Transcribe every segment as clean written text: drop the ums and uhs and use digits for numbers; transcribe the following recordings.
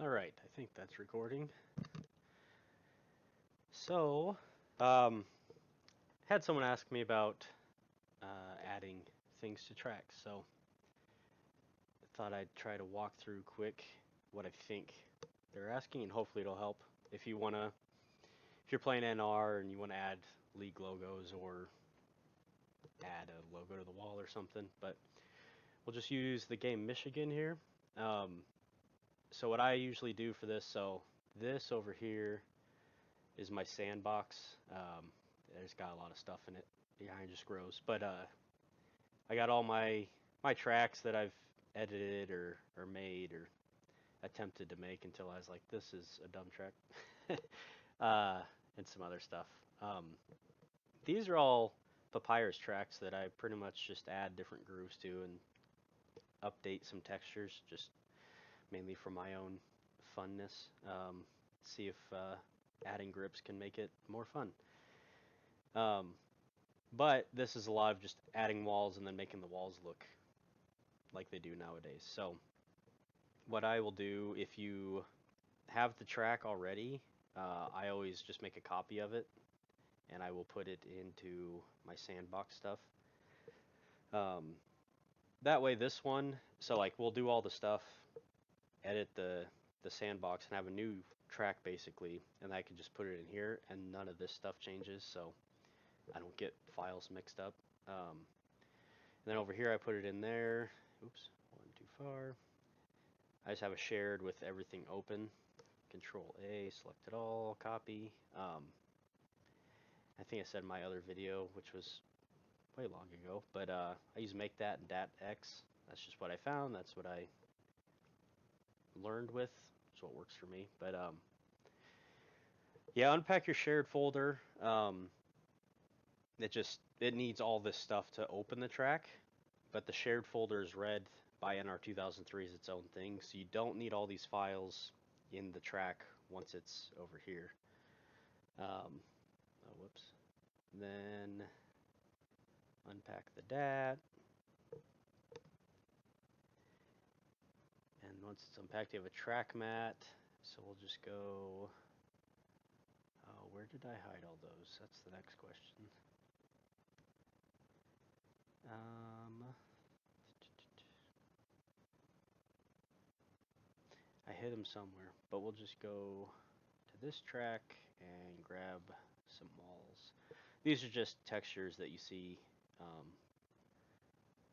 All right, I think that's recording. So, um, had someone ask me about adding things to tracks, so I thought I'd try to walk through quick what I think they're asking, and hopefully it'll help. If you wanna, if you're playing NR and you wanna add league logos or add a logo to the wall or something, but we'll just use the game Michigan here. Um, so what I usually do for this, so this over here is my sandbox. It's got a lot of stuff in it. Behind just grows. But I got all my tracks that I've edited or made or attempted to make until I was like, this is a dumb track, uh, and some other stuff. Um, these are all papyrus tracks that I pretty much just add different grooves to and update some textures, just mainly for my own funness. See if adding grips can make it more fun. Um, But this is a lot of just adding walls and then making the walls look like they do nowadays. So what I will do if you have the track already, I always just make a copy of it and I will put it into my sandbox stuff. Um, that way this one, so like we'll do all the stuff, edit the sandbox and have a new track basically, and I can just put it in here and none of this stuff changes, so I don't get files mixed up. And then over here I put it in there. Oops, one too far. I just have a shared with everything open. Control A, select it all, copy. I think I said in my other video, which was way long ago, but I use make that and dat x. That's just what I found. That's what I learned with. It's what works for me. But yeah, unpack your shared folder. It needs all this stuff to open the track, but the shared folder is read by NR2003 as its own thing, so you don't need all these files in the track once it's over here. Oh, whoops. Then unpack the DAT, and once it's unpacked, you have a track mat. So we'll just go. Oh, where did I hide all those? That's the next question. I hid them somewhere, but we'll just go to this track and grab some walls. These are just textures that you see um,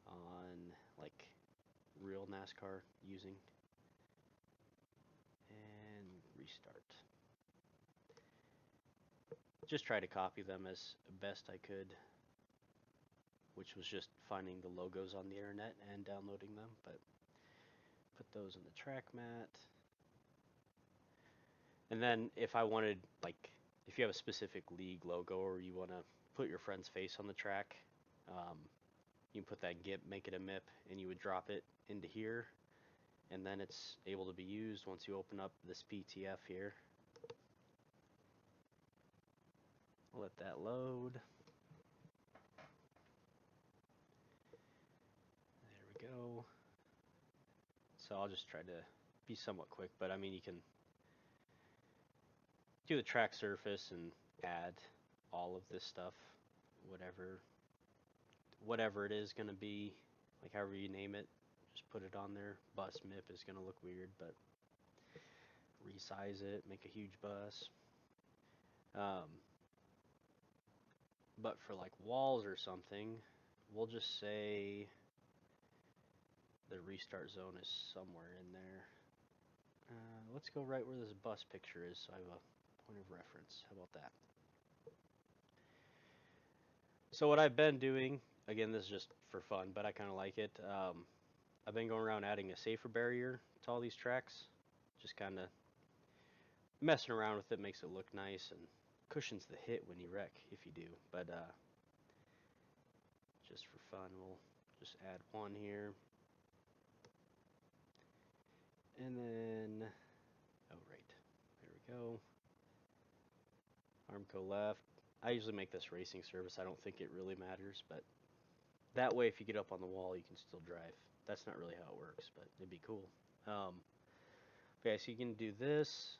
on like real NASCAR using. And restart. Just try to copy them as best I could, which was just finding the logos on the internet and downloading them, but put those in the track mat. And then if I wanted, like, if you have a specific league logo or you want to put your friend's face on the track, you can put that GIMP, make it a MIP, and you would drop it into here, and then it's able to be used once you open up this PTF here. I'll let that load. There we go. So I'll just try to be somewhat quick, but I mean you can do the track surface and add all of this stuff, whatever it is gonna be, like however you name it, just put it on there. Bus MIP is gonna look weird, but resize it, make a huge bus. Um, but for like walls or something, we'll just say the restart zone is somewhere in there. Let's go right where this bus picture is so I have a point of reference. How about that? So what I've been doing, again, this is just for fun, but I kind of like it. I've been going around adding a safer barrier to all these tracks. Just kind of messing around with it makes it look nice and cushions the hit when you wreck if you do. But just for fun, we'll just add one here. And then, oh right, there we go. Armco left. I usually make this racing service. I don't think it really matters, but that way if you get up on the wall, you can still drive. That's not really how it works, but it'd be cool. Okay, so you can do this.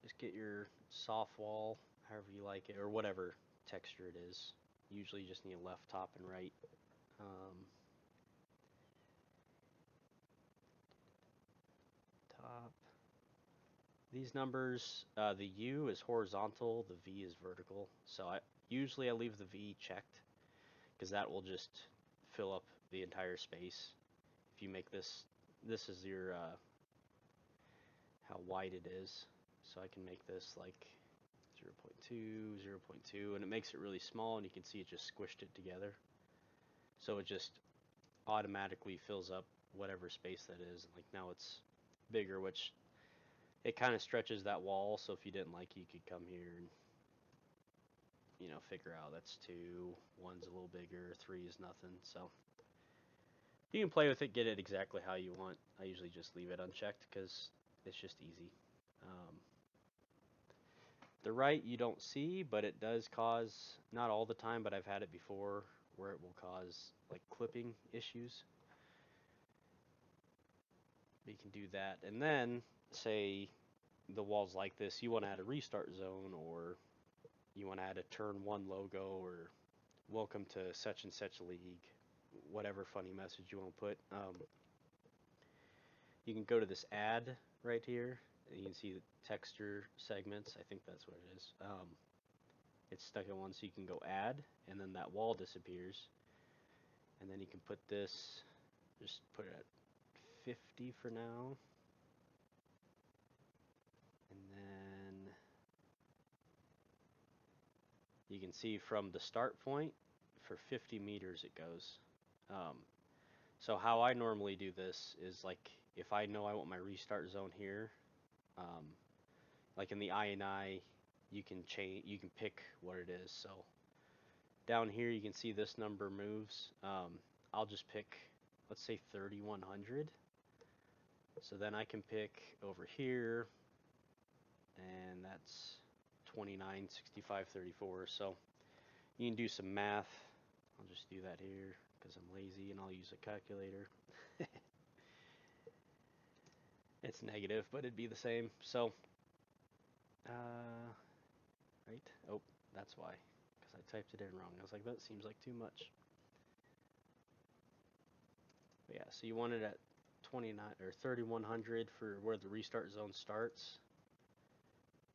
Just get your soft wall, however you like it, or whatever texture it is. Usually you just need a left top and right. Top. These numbers, the U is horizontal, the V is vertical. So usually I leave the V checked because that will just fill up the entire space. If you make this is your how wide it is. So I can make this like 0.2, 0.2, and it makes it really small, and you can see it just squished it together. So it just automatically fills up whatever space that is. Like now it's bigger, which it kind of stretches that wall. So if you didn't like it, you could come here and figure out that's 2, 1's a little bigger, 3 is nothing. So you can play with it, get it exactly how you want. I usually just leave it unchecked because it's just easy. The right you don't see, but it does cause, not all the time, but I've had it before where it will cause like clipping issues. You can do that. And then say the wall's like this, you want to add a restart zone, or you want to add a turn 1 logo, or welcome to such and such league, whatever funny message you want to put. You can go to this add right here, and you can see the texture segments. I think that's what it is. It's stuck in one, so you can go add, and then that wall disappears. And then you can put this, just put it at 50 for now. And then you can see from the start point, for 50 meters it goes. So how I normally do this is like, if I know I want my restart zone here, like in the INI, you can pick what it is. So down here you can see this number moves. I'll just pick, let's say 3100. So then I can pick over here, and that's 29, 65, 34. So you can do some math. I'll just do that here because I'm lazy, and I'll use a calculator. It's negative, but it'd be the same. So, right? Oh, that's why, because I typed it in wrong. I was like, that seems like too much. But yeah, so you want it at 29 or 3100 for where the restart zone starts.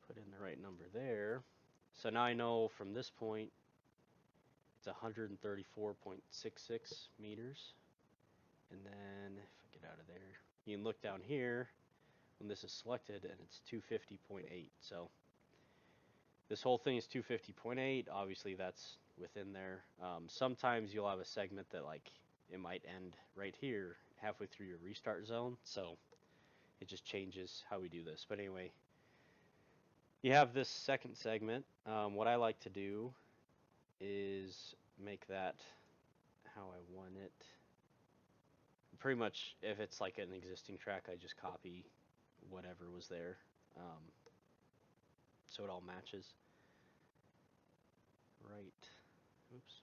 Put in the right number there. So now I know from this point it's 134.66 meters. And then if I get out of there, you can look down here when this is selected, and it's 250.8. So this whole thing is 250.8. Obviously that's within there. Sometimes you'll have a segment that like it might end right here halfway through your restart zone. So it just changes how we do this. But anyway, you have this second segment. What I like to do is make that how I want it. Pretty much, if it's like an existing track, I just copy whatever was there, so it all matches. Right. Oops.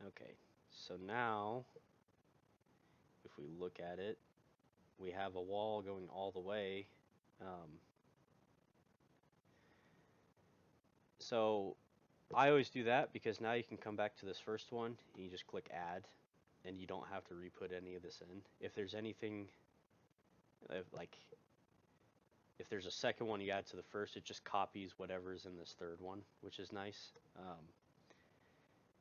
Okay. So now, if we look at it, we have a wall going all the way. So I always do that because now you can come back to this first one and you just click add, and you don't have to re-put any of this in. If there's anything like if there's a second one you add to the first, it just copies whatever's in this third one, which is nice.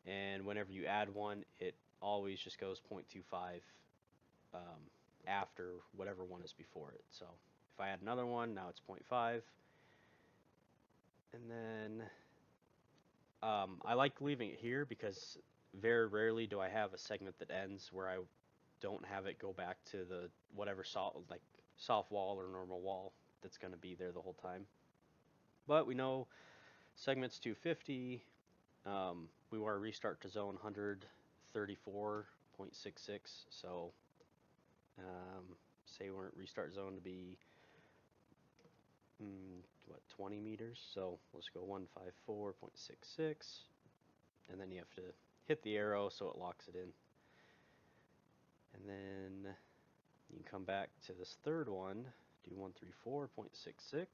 And whenever you add one, it always just goes 0.25 after whatever one is before it. So if I add another one, now it's 0.5. And then I like leaving it here because very rarely do I have a segment that ends where I don't have it go back to the whatever soft wall or normal wall that's going to be there the whole time. But we know segment's 250. We want to restart to zone 134.66. So say we want restart zone to be 20 meters. So let's go 154.66, and then you have to hit the arrow so it locks it in. And come back to this third one, do 134.66,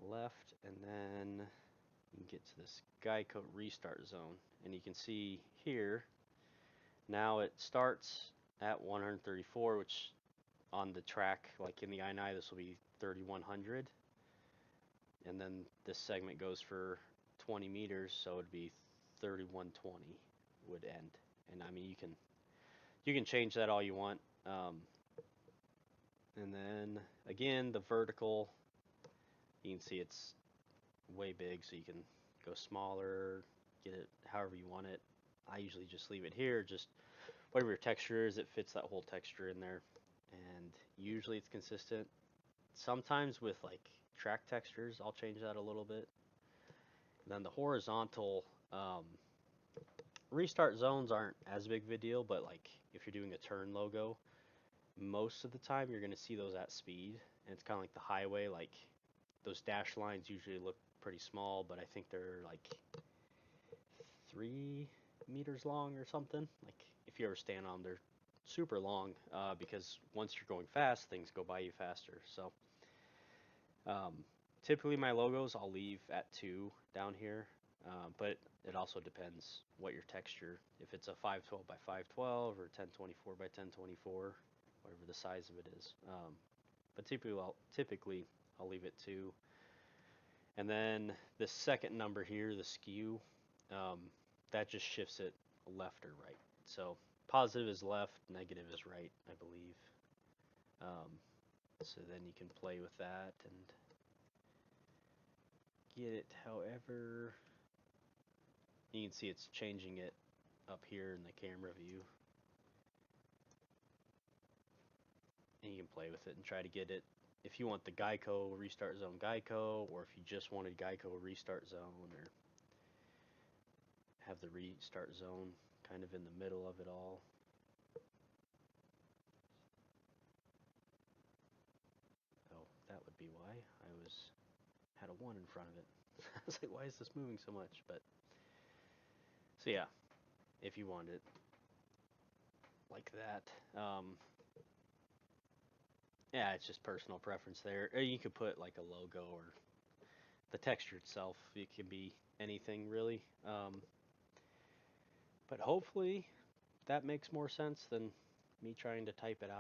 left, and then you can get to this Geico restart zone. And you can see here, now it starts at 134, which on the track, like in the I-9, this will be 3100. And then this segment goes for 20 meters, so it'd be 3120 would end. And I mean, you can change that all you want. And then again, the vertical, you can see it's way big, so you can go smaller, get it however you want it. I usually just leave it here, just whatever your texture is, it fits that whole texture in there. And usually it's consistent. Sometimes with like track textures, I'll change that a little bit. And then the horizontal restart zones aren't as big of a deal, but like if you're doing a turn logo, most of the time you're going to see those at speed. And it's kind of like the highway, like those dash lines usually look pretty small, but I think they're like 3 meters long or something. Like if you ever stand on them, they're super long because once you're going fast, things go by you faster. So typically my logos I'll leave at 2 down here, but it also depends what your texture. If it's a 512 by 512 or 1024 by 1024, whatever the size of it is. But typically I'll leave it 2. And then the second number here, the skew, that just shifts it left or right. So positive is left, negative is right, I believe. So then you can play with that and get it however. You can see it's changing it up here in the camera view. And you can play with it and try to get it. If you want the Geico restart zone Geico, or if you just wanted Geico restart zone, or have the restart zone kind of in the middle of it all. Oh, that would be why I had a 1 in front of it. I was like, why is this moving so much? But so yeah, if you want it like that, yeah, it's just personal preference there. Or you could put like a logo or the texture itself. It can be anything really. But hopefully that makes more sense than me trying to type it out.